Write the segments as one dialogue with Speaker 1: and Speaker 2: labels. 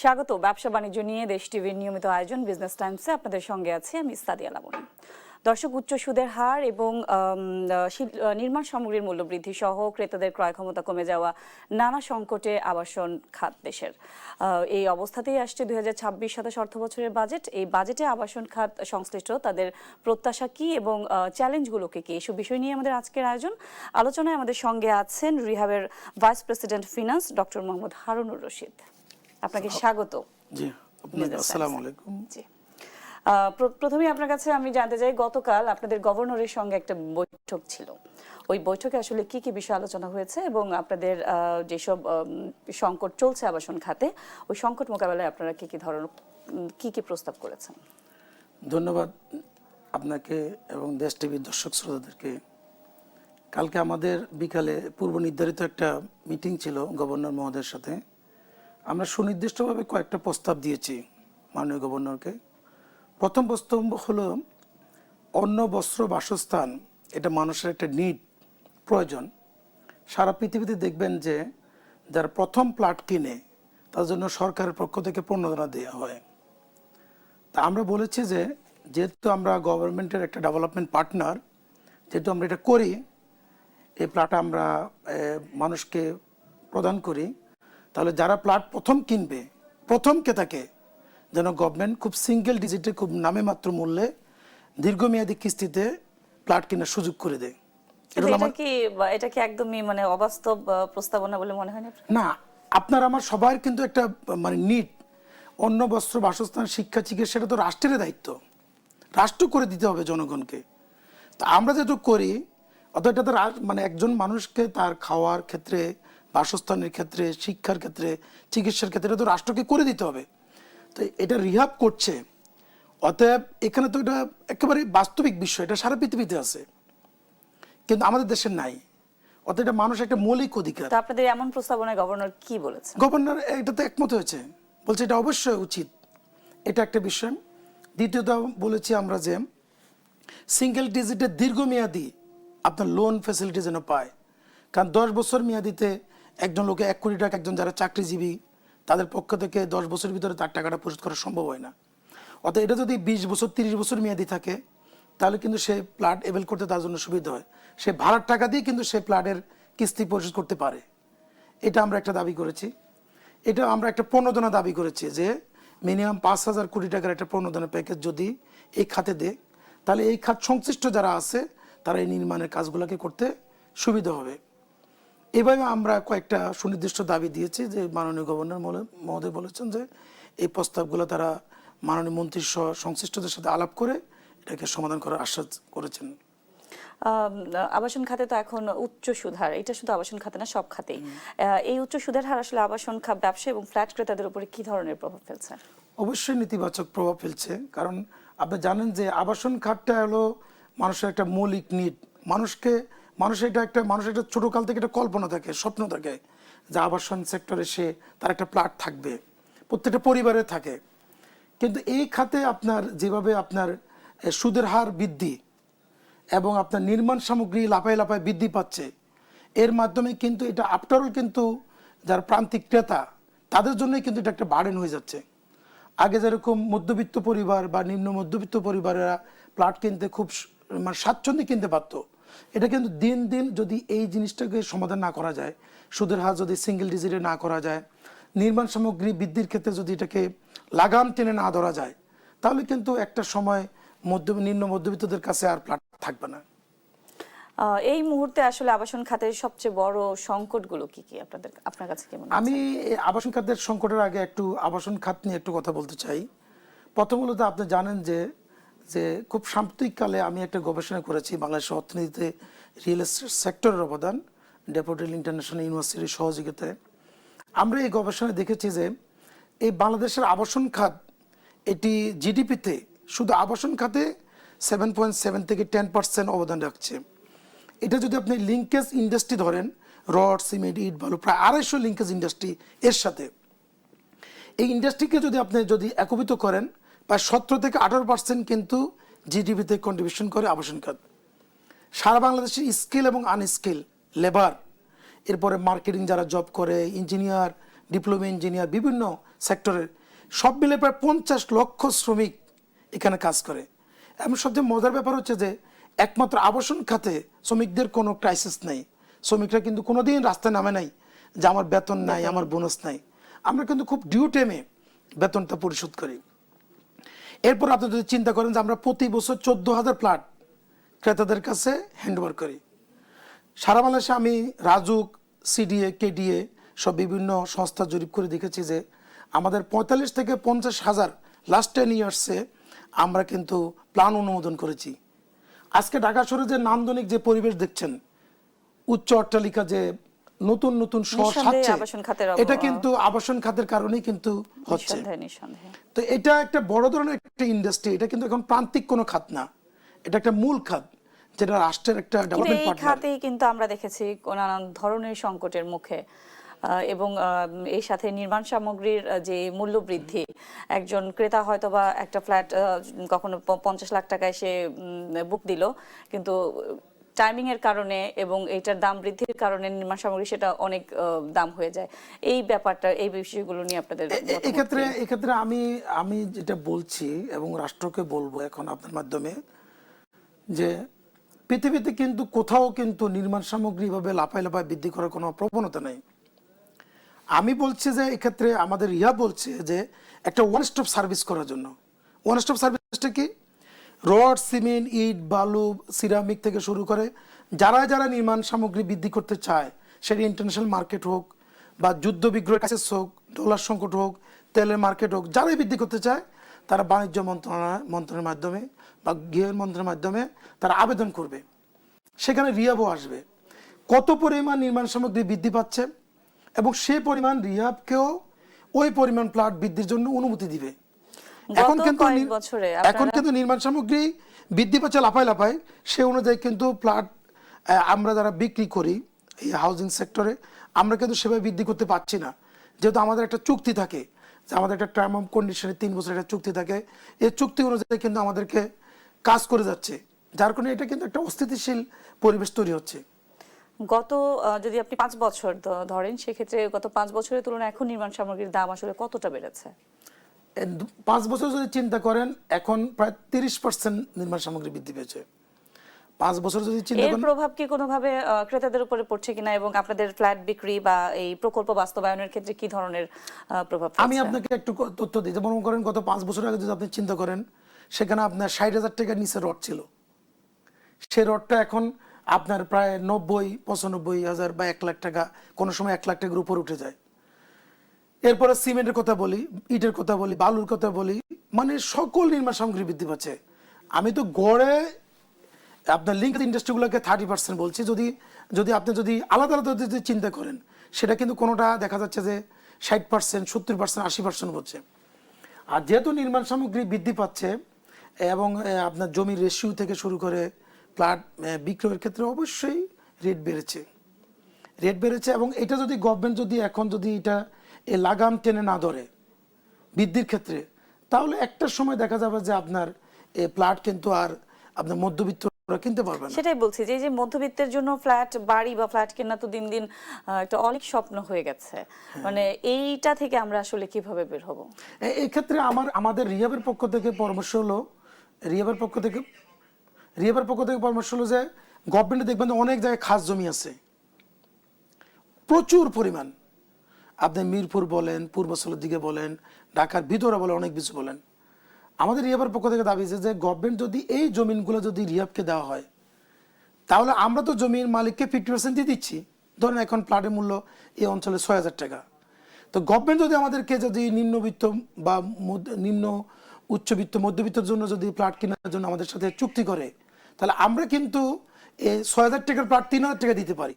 Speaker 1: স্বাগত ব্যবসা বাণিজ্য নিয়ে দেশ টিভির নিয়মিত আয়োজন বিজনেস টাইমসে আপনাদের সঙ্গে আছি আমি সাদিয়া লাবণী। দর্শক, উচ্চ সুদের হার এবং নির্মাণ সামগ্রীর মূল্যবৃদ্ধি সহ ক্রেতাদের ক্রয় ক্ষমতা কমে যাওয়া নানা সংকটে আবাসন খাত দেশের। এই অবস্থাতেই আসছে 2026-27 অর্থ বছরের বাজেট। এই বাজেটে আবাসন খাত সংশ্লিষ্ট তাদের প্রত্যাশা কি এবং চ্যালেঞ্জগুলোকে কি, এসব বিষয় নিয়ে আমাদের আজকের আয়োজন। আলোচনায় আমাদের সঙ্গে আছেন রিহাবের vice president finance doctor Mohammad Harunur Rashid. আপনাকে স্বাগত।
Speaker 2: জি, আপনাকে আসসালামু আলাইকুম।
Speaker 1: জি, প্রথমেই আপনার কাছে আমি জানতে চাই, গতকাল আপনাদের গভর্নরের সঙ্গে একটা বৈঠক ছিল। ওই বৈঠকে আসলে কি কি বিষয় আলোচনা হয়েছে এবং আপনাদের যেসব সংকট চলছে আবাসন খাতে, ওই সংকট মোকাবেলায় আপনারা কি কি ধরনের কি কি প্রস্তাব করেছেন?
Speaker 2: ধন্যবাদ আপনাকে এবং দেশ টিভির দর্শক শ্রোতাদেরকে। কালকে আমাদের বিকালে পূর্ব নির্ধারিত একটা মিটিং ছিল গভর্নর মহোদয়ের সাথে। আমরা সুনির্দিষ্টভাবে কয়েকটা প্রস্তাব দিয়েছি মাননীয় গভর্নরকে। প্রথম প্রস্তাব হলো অন্ন, বস্ত্র, বাসস্থান, এটা মানুষের একটা নিড, প্রয়োজন। সারা পৃথিবীতে দেখবেন যে যারা প্রথম প্লট কিনে তার জন্য সরকারের পক্ষ থেকে প্রণোদনা দেওয়া হয়। তা আমরা বলেছি যে যেহেতু আমরা গভর্নমেন্টের একটা ডেভেলপমেন্ট পার্টনার, যেহেতু আমরা এটা করি, এই প্লট আমরা মানুষকে প্রদান করি, তাহলে যারা প্লট প্রথম কিনবে, প্রথম ক্রেতাকে যেন গভর্নমেন্ট খুব সিঙ্গেল ডিজিটে, খুব নামে মাত্র মূল্যে দীর্ঘমেয়াদী কিস্তিতে প্লট কেনার সুযোগ করে দেয়।
Speaker 1: এটা কি একদমই মানে অবাস্তব প্রস্তাবনা বলে মনে হয় না?
Speaker 2: না, আপনার আমার সবার কিন্তু একটা মানে নিড, অন্ন, বস্ত্র, বাসস্থান, শিক্ষা, চিকিৎসা, এটা তো রাষ্ট্রের দায়িত্ব, রাষ্ট্র করে দিতে হবে জনগণকে। তা আমরা যেহেতু করি, অত এটা তো মানে একজন মানুষকে তার খাওয়ার ক্ষেত্রে, বাসস্থানের ক্ষেত্রে, শিক্ষার ক্ষেত্রে, চিকিৎসার ক্ষেত্রে এটা তো রাষ্ট্রকে করে দিতে হবে। তো এটা রিহাব করছে, অতএব এখানে তো এটা একেবারে বাস্তবিক বিষয়, এটা সারা পৃথিবীতে আছে, কিন্তু আমাদের দেশে নাই। অতএব এটা মানুষ একটা মৌলিক অধিকার।
Speaker 1: আপনাদের এমন প্রস্তাবনায় গভর্নর কি বলেছে?
Speaker 2: গভর্নর এটাতে একমত হয়েছে, বলছে এটা অবশ্যই উচিত, এটা একটা বিষয়। দ্বিতীয়ত বলেছি আমরা যে সিঙ্গেল ডিজিটের দীর্ঘমেয়াদী আপনার লোন ফ্যাসিলিটি যেন পায়। কারণ 10 বছর মেয়াদিতে একজন লোকে 1 কোটি টাকা, একজন যারা চাকরিজীবী তাদের পক্ষ থেকে 10 বছরের ভিতরে তার টাকাটা পরিশোধ করা সম্ভব হয় না। অর্থাৎ এটা যদি 20 বছর 30 বছর মেয়াদি থাকে, তাহলে কিন্তু সে প্লট এভেল করতে তার জন্য সুবিধা হয়। সে ভাড়ার টাকা দিয়ে কিন্তু সে প্লটের কিস্তি পরিশোধ করতে পারে। এটা আমরা একটা দাবি করেছি। এটা আমরা একটা প্রণোদনা দাবি করেছি যে মিনিমাম 5,000 কোটি টাকার একটা প্রণোদনা প্যাকেজ যদি এই খাতে দেয়, তাহলে এই খাত সংশ্লিষ্ট যারা আছে তারা এই নির্মাণের কাজগুলোকে করতে সুবিধা হবে। এভাবে আমরা কয়েকটা সুনির্দিষ্ট দাবি দিয়েছি যে মাননীয় গভর্নর মহোদয় বলেছেন যে এই প্রস্তাবগুলো তারা মাননীয় মন্ত্রী সহ সংশ্লিষ্টদের সাথে আলাপ করে এটাকে সমাধান করার আশ্বাস করেছেন।
Speaker 1: আবাসন খাতে তো এখন উচ্চ সুদ হার, এটা শুধু আবাসন খাতে না, সব খাতেই এই উচ্চ সুদের হার আসলে আবাসন খাত ব্যবসা এবং ফ্ল্যাট ক্রেতাদের উপরে কি ধরনের প্রভাব ফেলছে?
Speaker 2: অবশ্যই নেতিবাচক প্রভাব ফেলছে। কারণ আপনি জানেন যে আবাসন খাতটা হলো মানুষের একটা মৌলিক নিড। মানুষের একটা ছোটকাল থেকে একটা কল্পনা থাকে, স্বপ্ন থাকে যে আবাসন সেক্টরে তার একটা প্লট থাকবে, প্রত্যেকটা পরিবারে থাকে। কিন্তু এই খাতে আপনার যেভাবে আপনার সুদের হার বৃদ্ধি এবং আপনার নির্মাণ সামগ্রী লাফায় লাফায় বৃদ্ধি পাচ্ছে, এর মাধ্যমে কিন্তু এটা আফটারঅল কিন্তু যারা প্রান্তিক ক্রেতা তাদের জন্যই কিন্তু এটা একটা বার্ডেন হয়ে যাচ্ছে। আগে যেরকম মধ্যবিত্ত পরিবার বা নিম্ন মধ্যবিত্ত পরিবারেরা প্লট কিনতে খুব মানে স্বাচ্ছন্দ্যে কিনতে পারত, এটা কিন্তু দিন দিন যদি এই জিনিসটাকে সমাধান না করা যায়, সুদের হার যদি সিঙ্গেল ডিজিটে না করা যায়, নির্মাণ সামগ্রী বৃদ্ধির ক্ষেত্রে যদি এটাকে লাগাম টেনে না ধরা যায়, তাহলে কিন্তু একটা সময় নিম্ন মধ্যবিত্তদের কাছে আর প্লট থাকবে না।
Speaker 1: এই মুহূর্তে আসলে আবাসন খাতের সবচেয়ে বড় সংকটগুলো কি কি আপনার কাছে কেমন?
Speaker 2: আমি আবাসন খাতের সংকটের আগে একটু আবাসন খাত নিয়ে একটু কথা বলতে চাই। প্রথমত আপনি জানেন যে খুব সাম্প্রতিককালে আমি একটা গবেষণা করেছি বাংলাদেশের অর্থনীতিতে রিয়েল এস্টেট সেক্টরের অবদান, ড্যাফোডিল ইন্টারন্যাশনাল ইউনিভার্সিটির সহযোগিতায়। আমরা এই গবেষণায় দেখেছি যে এই বাংলাদেশের আবাসন খাত, এটি জিডিপিতে শুধু আবাসন খাতে 7.7 থেকে 10% অবদান রাখছে। এটা যদি আপনি লিঙ্কেজ ইন্ডাস্ট্রি ধরেন, রড, সিমেন্ট, ইট, বালু, প্রায় 250 লিঙ্কেজ ইন্ডাস্ট্রি এর সাথে, এই ইন্ডাস্ট্রিকে যদি একত্রিত করেন, প্রায় 17 থেকে 18% কিন্তু জিডিপিতে কন্ট্রিবিউশন করে আবাসন খাত। সারা বাংলাদেশের স্কিল এবং আনস্কিল লেবার, এরপরে মার্কেটিং যারা জব করে, ইঞ্জিনিয়ার, ডিপ্লোমা ইঞ্জিনিয়ার, বিভিন্ন সেক্টরের সব মিলে প্রায় 50 লক্ষ শ্রমিক এখানে কাজ করে। এবং সবচেয়ে মজার ব্যাপার হচ্ছে যে একমাত্র আবাসন খাতে শ্রমিকদের কোনো ক্রাইসিস নেই। শ্রমিকরা কিন্তু কোনোদিন রাস্তায় নামে নাই যে আমার বেতন নাই, আমার বোনাস নাই। আমরা কিন্তু খুব ডিউ টাইমে বেতনটা পরিশোধ করি। এরপর আপনি যদি চিন্তা করেন যে আমরা প্রতি বছর 14,000 ফ্ল্যাট ক্রেতাদের কাছে হ্যান্ডওভার করি। সারা বাংলাদেশে আমি রাজুক, সিডিএ, কেডিএ সব বিভিন্ন সংস্থা জরিপ করে দেখেছি যে আমাদের 45 থেকে 50,000 লাস্ট 10 ইয়ার্সে আমরা কিন্তু প্ল্যান অনুমোদন করেছি। আজকে ঢাকা শহরে যে নান্দনিক যে পরিবেশ দেখছেন, উচ্চ অট্টালিকা যে নতুন নতুন শহর সাজছে, এটা কিন্তু আবাসন খাতের কারণেই কিন্তু হচ্ছে। তো এটা একটা বড় ধরনের একটা ইন্ডাস্ট্রি, এটা কিন্তু এখন প্রান্তিক কোনো খাত না, এটা একটা মূল খাত যেটা রাষ্ট্রের একটা ডেভেলপমেন্ট পার্টনার।
Speaker 1: এই খাতেই কিন্তু আমরা দেখেছি নানান ধরনের সংকটের মুখে এবং এর সাথে নির্মাণ সামগ্রীর যে মূল্য বৃদ্ধি, একজন ক্রেতা হয়তো বা একটা ফ্ল্যাট কখনো 50 লাখ টাকায় সে বুক দিল, কিন্তু টাইমিং এর কারণে এবং এটার দাম বৃদ্ধির কারণে নির্মাণ সামগ্রী সেটা অনেক দাম হয়ে যায়। এই ব্যাপারটা, এই বিষয়গুলো নিয়ে আপনাদের
Speaker 2: এক্ষেত্রে আমি যেটা বলছি এবং রাষ্ট্রকে বলবো এখন আপনার মাধ্যমে, যে পৃথিবীতে কিন্তু কোথাও কিন্তু নির্মাণ সামগ্রী ভাবে লাফায় লাফায় বৃদ্ধি করার কোনো প্রবণতা নেই। আমি বলছি যে এক্ষেত্রে আমাদের বলছে যে একটা ওয়ান স্টপ সার্ভিস করার জন্য। ওয়ান স্টপ সার্ভিসটা কি? রড, সিমেন্ট, ইট, বালু, সিরামিক থেকে শুরু করে যারা যারা নির্মাণ সামগ্রী বৃদ্ধি করতে চায়, সেটা ইন্টারন্যাশনাল মার্কেট হোক বা যুদ্ধ বিগ্রহ ক্রাইসিস হোক, ডলার সংকট হোক, তেলের মার্কেট হোক, যারাই বৃদ্ধি করতে চায় তারা বাণিজ্য মন্ত্রণালয়ের মাধ্যমে বা গৃহ মন্ত্রণালয়ের মাধ্যমে তারা আবেদন করবে। সেখানে রিহাবও আসবে কত পরিমাণ নির্মাণ সামগ্রী বৃদ্ধি পাচ্ছে এবং সেই পরিমাণ রিহাবকেও ওই পরিমাণ প্লট বৃদ্ধির জন্য অনুমতি দিবে। এখন কিন্তু নির্মাণ সামগ্রী বৃদ্ধি পাচ্ছে লাফায় লাফায়, সে অনুযায়ী কিন্তু প্লট আমরা যারা বিক্রি করি এই হাউজিং সেক্টরে, আমরা কিন্তু সেভাবে বৃদ্ধি করতে পারছি না, যেহেতু আমাদের একটা চুক্তি থাকে যে আমাদের একটা টার্ম অফ কন্ডিশনে 3 বছরের একটা চুক্তি থাকে। এই চুক্তি অনুযায়ী কিন্তু আমাদেরকে কাজ করে যাচ্ছে, যার কারণে এটা কিন্তু একটা অস্থিতিশীল পরিবেশ তৈরি হচ্ছে।
Speaker 1: গত যদি আপনি 5 বছর ধরেন, সেক্ষেত্রে গত 5 বছরের তুলনায় এখন নির্মাণ সামগ্রীর দাম আসলে কতটা বেড়েছে?
Speaker 2: 5 বছর যদি চিন্তা করেন, এখন প্রায় 30% নির্মাণ সামগ্রী বৃদ্ধি পেয়েছে। 5 বছর যদি চিন্তা করেন,
Speaker 1: এর প্রভাব কি কোনোভাবে ক্রেতাদের উপরে পড়ছে কিনা এবং আপনাদের ফ্ল্যাট বিক্রি বা এই প্রকল্প বাস্তবায়নের ক্ষেত্রে কি ধরনের প্রভাব পড়ছে?
Speaker 2: আমি আপনাকে একটু তথ্য দিই। যেমন করেন গত 5 বছর আগে যদি আপনি চিন্তা করেন, সেখানে আপনার 60,000 টাকার নিচে রড ছিল, সেই রডটা এখন আপনার প্রায় 90-95,000 বা 1 লাখ টাকা, কোনো সময় 1 লাখ টাকার উপর উঠে যায়। এরপরে সিমেন্টের কথা বলি, ইটের কথা বলি, বালুর কথা বলি, মানে সকল নির্মাণ সামগ্রী বৃদ্ধি পাচ্ছে। আমি তো গড়ে আপনার লিঙ্ক ইন্ডাস্ট্রিগুলোকে 30% বলছি। যদি আপনি আলাদা আলাদা যদি চিন্তা করেন, সেটা কিন্তু কোনোটা দেখা যাচ্ছে যে 60%, 70%, 80% হচ্ছে। আর যেহেতু নির্মাণ সামগ্রী বৃদ্ধি পাচ্ছে এবং আপনার জমির রেশিও থেকে শুরু করে প্লট বিক্রয়ের ক্ষেত্রে অবশ্যই রেট বেড়েছে এবং এটা যদি গভর্নমেন্ট এখন এটা লাগাম টেনে না ধরে বৃদ্ধির ক্ষেত্রে, তাহলে একটা সময় দেখা যাবে যে আপনার প্লট কিন্তু আর আপনার মধ্যবিত্তরা কিনতে পারবে না।
Speaker 1: সেটাই বলছি যে এই যে মধ্যবিত্তের জন্য বাড়ি বা ফ্ল্যাট কেনা তো দিন দিন একটা অনেক স্বপ্ন হয়ে গেছে। মানে এইটা থেকে আমরা আসলে কিভাবে বের হব?
Speaker 2: এই ক্ষেত্রে আমাদের রিহাবের পক্ষ থেকে পরামর্শ হলো যে গভর্নমেন্টে দেখবেন অনেক জায়গায় খাস জমি আছে প্রচুর পরিমাণ। আপনি মিরপুর বলেন, পূর্বাঞ্চলের দিকে বলেন, ঢাকার ভিতরে বলেন, অনেক কিছু বলেন। আমাদের রিহাবের পক্ষ থেকে দাবি যে গভর্নমেন্ট যদি এই জমিনগুলো যদি রিহাবকে দেওয়া হয়, তাহলে আমরা তো জমির মালিককে 50% দিয়ে দিচ্ছি। ধরেন এখন প্লটের মূল্য এই অঞ্চলে 6,000 টাকা। তো গভর্নমেন্ট যদি আমাদেরকে নিম্নবিত্ত বা নিম্ন উচ্চবিত্ত মধ্যবিত্তের জন্য যদি প্লট কেনার জন্য আমাদের সাথে চুক্তি করে, তাহলে আমরা কিন্তু এই 6,000 টাকার প্লট 3,000 টাকা দিতে পারি,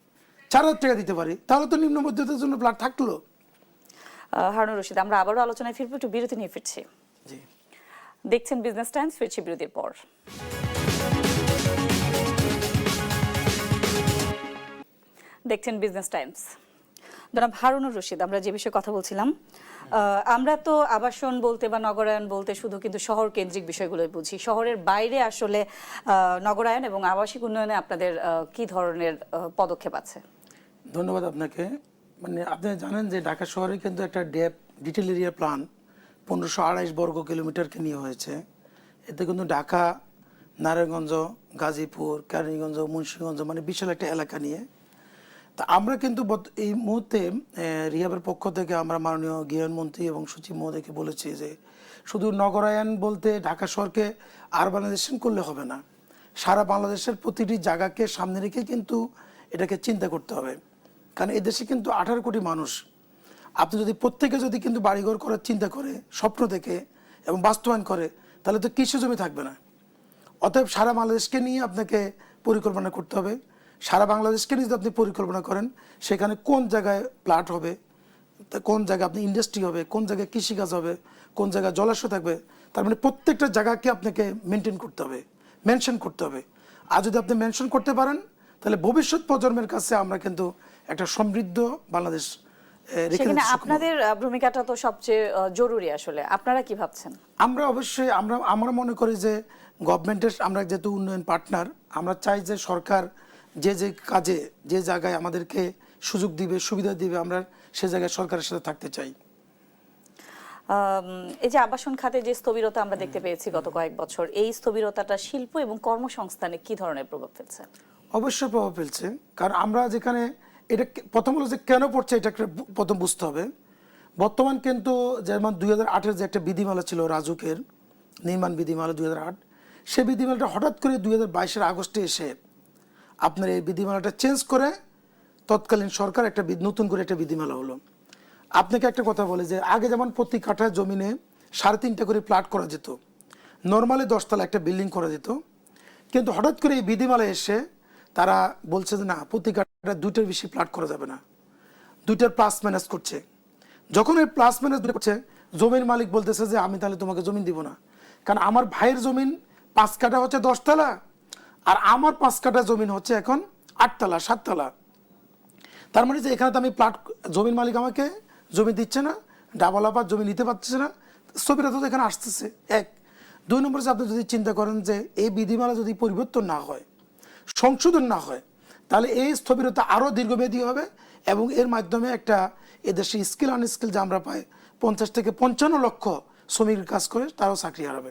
Speaker 2: 4,000 টাকা দিতে পারি। তাহলে তো নিম্ন মধ্যবিত্তের জন্য প্লট থাকলো।
Speaker 1: হারুনুর রশিদ, আমরা আবারও আলোচনায় ফিরবো, একটু বিরতি নিয়ে ফিরছি।
Speaker 2: জি,
Speaker 1: দেখছেন বিজনেস টাইমস, ফিরছি বিরতির পর। দেখছেন বিজনেস টাইমস। জনাব হারুনুর রশিদ, আমরা যে বিষয়ে কথা বলছিলাম, আমরা তো আবাসন বলতে বা নগরায়ন বলতে শুধু কিন্তু শহর কেন্দ্রিক বিষয়গুলোই বুঝি। শহরের বাইরে আসলে নগরায়ন এবং আবাসিক উন্নয়নে আপনাদের কি ধরনের পদক্ষেপ আছে?
Speaker 2: ধন্যবাদ আপনাকে। মানে আপনি জানেন যে ঢাকা শহরে কিন্তু একটা ডেপ ডিটেল এরিয়া প্ল্যান 1528 বর্গ কিলোমিটারকে নিয়ে হয়েছে। এতে কিন্তু ঢাকা, নারায়ণগঞ্জ, গাজীপুর, কেরানীগঞ্জ, মুন্সিগঞ্জ মানে বিশাল একটা এলাকা নিয়ে। তা আমরা কিন্তু এই মুহূর্তে রিহাবের পক্ষ থেকে আমরা মাননীয় গৃহায়ন মন্ত্রী এবং সচিব মহোদয়কে বলেছি যে শুধু নগরায়ন বলতে ঢাকা শহরকে আরবানাইজেশন করলে হবে না, সারা বাংলাদেশের প্রতিটি জায়গাকে সামনে রেখে কিন্তু এটাকে চিন্তা করতে হবে। কারণ এদেশে কিন্তু 18 কোটি মানুষ, আপনি যদি প্রত্যেকে যদি কিন্তু বাড়িঘর করার চিন্তা করে, স্বপ্ন দেখে এবং বাস্তবায়ন করে, তাহলে তো কৃষি জমি থাকবে না। অতএব সারা বাংলাদেশকে নিয়ে আপনাকে পরিকল্পনা করতে হবে। সারা বাংলাদেশকে নিয়ে যদি আপনি পরিকল্পনা করেন, সেখানে কোন জায়গায় প্লাট হবে, কোন জায়গায় আপনি ইন্ডাস্ট্রি হবে, কোন জায়গায় কৃষিকাজ হবে, কোন জায়গায় জলাশয় থাকবে, তার মানে প্রত্যেকটা জায়গাকে আপনাকে মেনটেন করতে হবে, মেনশন করতে হবে। আর যদি আপনি মেনশন করতে পারেন, তাহলে ভবিষ্যৎ প্রজন্মের কাছে আমরা কিন্তু একটা সমৃদ্ধ বাংলাদেশ রেখে
Speaker 1: সেখানে
Speaker 2: দিতে সক্ষম হব।
Speaker 1: আপনাদের ভূমিকাটা তো সবচেয়ে জরুরি। আসলে আপনারা কি ভাবছেন?
Speaker 2: আমরা অবশ্যই আমরা মনে করি যে গভর্নমেন্টের, আমরা যেহেতু উন্নয়ন পার্টনার, আমরা চাই যে সরকার যে যে কাজে যে জায়গায় আমাদেরকে সুযোগ দিবে, সুবিধা দিবে, আমরা সে জায়গায় সরকারের সাথে থাকতে চাই।
Speaker 1: এই যে আবাসন খাতে যে স্থবিরতা আমরা দেখতে পেয়েছি গত কয়েক বছর, এই স্থবিরতাটা শিল্প এবং কর্মসংস্থানে কি ধরনের প্রভাব ফেলছে?
Speaker 2: অবশ্যই প্রভাব ফেলছে। কারণ আমরা যেখানে এটা প্রথম হলো যে কেন পড়ছে, এটা প্রথম বুঝতে হবে। বর্তমান কিন্তু যেমন 2008-এর যে একটা বিধিমালা ছিল রাজুকের, নির্মাণ বিধিমালা 2008, সেই বিধিমালাটা হঠাৎ করে 2022-এর আগস্টে এসে আপনার এই বিধিমালাটা চেঞ্জ করে তৎকালীন সরকার একটা নতুন করে একটা বিধিমালা হলো। আপনাকে একটা কথা বলে যে আগে যেমন প্রতি কাঠা জমিনে 3.5টা করে প্লট করা যেত, নর্মালি 10 তলা একটা বিল্ডিং করা যেত। কিন্তু হঠাৎ করে এই বিধিমালা এসে তারা বলছে যে না, প্রতি কাঠা 2টার বেশি প্লট করা যাবে না, 2টার প্লাস মাইনাস করছে। যখন এই প্লাস মাইনাস করছে, জমির মালিক বলতেছে যে আমি তাহলে তোমাকে জমিন দিব না, কারণ আমার ভাইয়ের জমিন 5 কাঠা হচ্ছে 10 তলা, আর আমার 5 কাঠা জমিন হচ্ছে এখন 8 তলা 7 তলা। তার মানে যে এখানে তো আমি প্লট, জমির মালিক আমাকে জমি দিচ্ছে না, ডাবল আবার জমি নিতে পারছে না, স্থবিরতা তো এখানে আসতেছে। 1 2 নম্বরে আপনি যদি চিন্তা করেন যে এই বিধিমালা যদি পরিবর্তন না হয়, সংশোধন না হয়, তাহলে এই স্থবিরতা আরও দীর্ঘমেয়াদী হবে এবং এর মাধ্যমে একটা এদেশে স্কিল আনস্কিল যে আমরা পাই 50 থেকে 55 লক্ষ শ্রমিক কাজ করে, তারাও চাকরি হারাবে।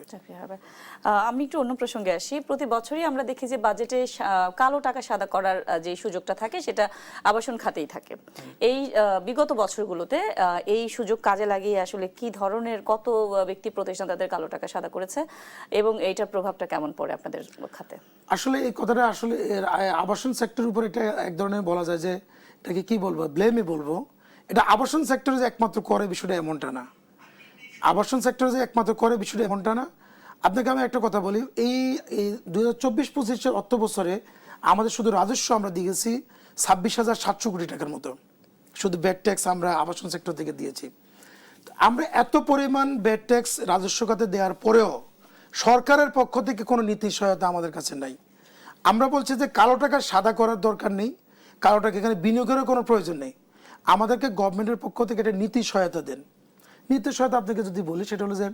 Speaker 1: আমি একটু অন্য প্রসঙ্গে আসি। প্রতি বছরই আমরা দেখি যে বাজেটে কালো টাকা সাদা করার যে সুযোগটা থাকে সেটা আবাসন খাতেই থাকে। এই বিগত বছরগুলোতে এই সুযোগ কাজে লাগিয়ে আসলে কি ধরনের কত ব্যক্তি প্রতিষ্ঠান তাদের কালো টাকা সাদা করেছে এবং এইটার প্রভাবটা কেমন পড়ে আপনাদের খাতে?
Speaker 2: আসলে এই কথাটা আসলে আবাসন সেক্টরের উপর এটা এক ধরনের বলা যায় যে এটাকে কি বলবো, ব্লেমই বলবো। এটা আবাসন সেক্টরে যে একমাত্র করে বিষয়টা এমনটা না, আবাসন সেক্টরে যে একমাত্র করে বিষয়টা এমনটা না। আপনাকে আমি একটা কথা বলি, এই 2024-25 অর্থ বছরে আমাদের শুধু রাজস্ব আমরা দিয়েছি 26,700 কোটি টাকার মতো, শুধু ব্যাড ট্যাক্স আমরা আবাসন সেক্টর থেকে দিয়েছি। আমরা এত পরিমাণ ব্যাড ট্যাক্স রাজস্ব খাতে দেওয়ার পরেও সরকারের পক্ষ থেকে কোনো নীতি সহায়তা আমাদের কাছে নাই। আমরা বলছি যে কালো টাকা সাদা করার দরকার নেই, কালো টাকা এখানে বিনিয়োগেরও কোনো প্রয়োজন নেই, আমাদেরকে গভর্নমেন্টের পক্ষ থেকে একটা নীতি সহায়তা দেন। নীতি সহায়তা আপনাকে যদি বলি, সেটা হলো যে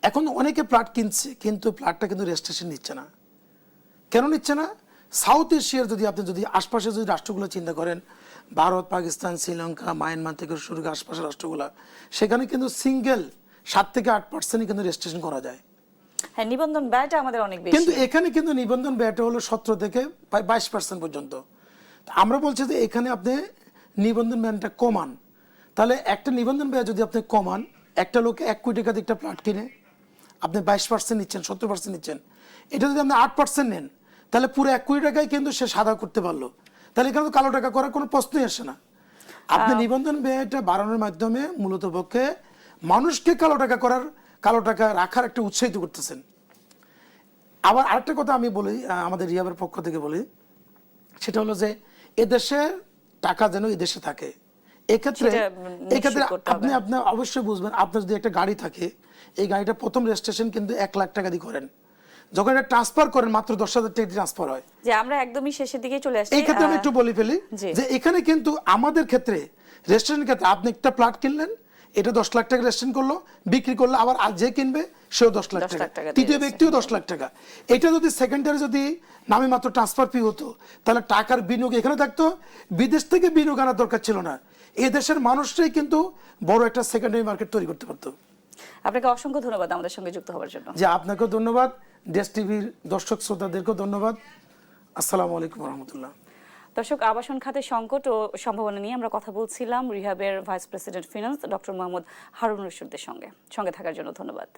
Speaker 2: এখন অনেকে প্লট কিনছে কিন্তু প্লটটা কিন্তু রেজিস্ট্রেশন নিচ্ছে না। কেন নিচ্ছে না? সাউথ এশিয়ার যদি আশপাশে যদি রাষ্ট্রগুলো চিন্তা করেন, ভারত, পাকিস্তান, শ্রীলঙ্কা, মায়ানমার থেকে শুরু করে আশপাশের রাষ্ট্রগুলো, সেখানে কিন্তু সিঙ্গেল 7 থেকে 8% কিন্তু রেজিস্ট্রেশন করা যায়।
Speaker 1: হ্যাঁ, নিবন্ধন ব্যয়টা আমাদের অনেক বেশি,
Speaker 2: কিন্তু এখানে কিন্তু নিবন্ধন ব্যয়টা হলো 17 থেকে 22% পর্যন্ত। আমরা বলছি যে এখানে আপনি নিবন্ধন ব্যয়টা কমান, তাহলে একটা নিবন্ধন ব্যয় যদি আপনি কমান, একটা লোকে 1 কোটি টাকা দিয়ে একটা প্লট কিনে আপনি 22% নিচ্ছেন, 70% নিচ্ছেন। এটা যদি আপনি 8% নেন, তাহলে পুরো 1 কোটি টাকায় কিন্তু সে সাদা করতে পারলো। তাহলে এখানে তো কালো টাকা করার কোনো প্রশ্নই আসে না। আপনি নিবন্ধন ব্যয়টা বাড়ানোর মাধ্যমে মূলত পক্ষে মানুষকে কালো টাকা রাখার একটা উৎসাহিত করতেছেন। আবার আরেকটা কথা আমি বলি, আমাদের রিহাবের পক্ষ থেকে বলি, সেটা হলো যে এদেশের টাকা যেন এদেশে থাকে। এক্ষেত্রে আপনি অবশ্যই বুঝবেন, আপনার যদি একটা গাড়ি থাকে, এই গাড়িটা প্রথম রেজিস্ট্রেশন কিন্তু 1 লাখ টাকা দিয়ে করেন, যখন এটা ট্রান্সফার করেন মাত্র 10,000 টাকা ট্রান্সফার হয়।
Speaker 1: যে আমরা একদমই শেষের দিকে চলে আসছি।
Speaker 2: এই ক্ষেত্রে আমি একটু বলে ফেলি যে এখানে কিন্তু আমাদের ক্ষেত্রে রেজিস্ট্রেশনের ক্ষেত্রে আপনি একটা প্লট কিনলেন, এটা 10 লাখ টাকা রেজিস্ট্রেশন করলো, বিক্রি করলো, আবার আর যে কিনবে সেও 10 লাখ টাকা, তৃতীয় ব্যক্তিও 10 লাখ টাকা। এটা যদি সেকেন্ডারি যদি নামে মাত্র ট্রান্সফার ফি হতো, তাহলে টাকার বিনিয়োগ এখানে থাকতো, বিদেশ থেকে বিনিয়োগ আনার দরকার ছিল না। এই দেশের মানুষটাই কিন্তু বড় একটা সেকেন্ডারি মার্কেট তৈরি করতে পারতো।
Speaker 1: আপনাকে অসংখ্য ধন্যবাদ আমাদের সঙ্গে যুক্ত হওয়ার জন্য।
Speaker 2: যে আপনাকেও ধন্যবাদ, দেশ টিভির দর্শক শ্রোতাদেরকেও ধন্যবাদ। আসসালামু আলাইকুম রহমতুল্লাহ।
Speaker 1: দর্শক, আবাসন খাতে সংকট ও সম্ভাবনা নিয়ে আমরা কথা বলছিলাম রিহাবের vice president finance doctor Mohammad Harun রশিদের সঙ্গে থাকার জন্য ধন্যবাদ।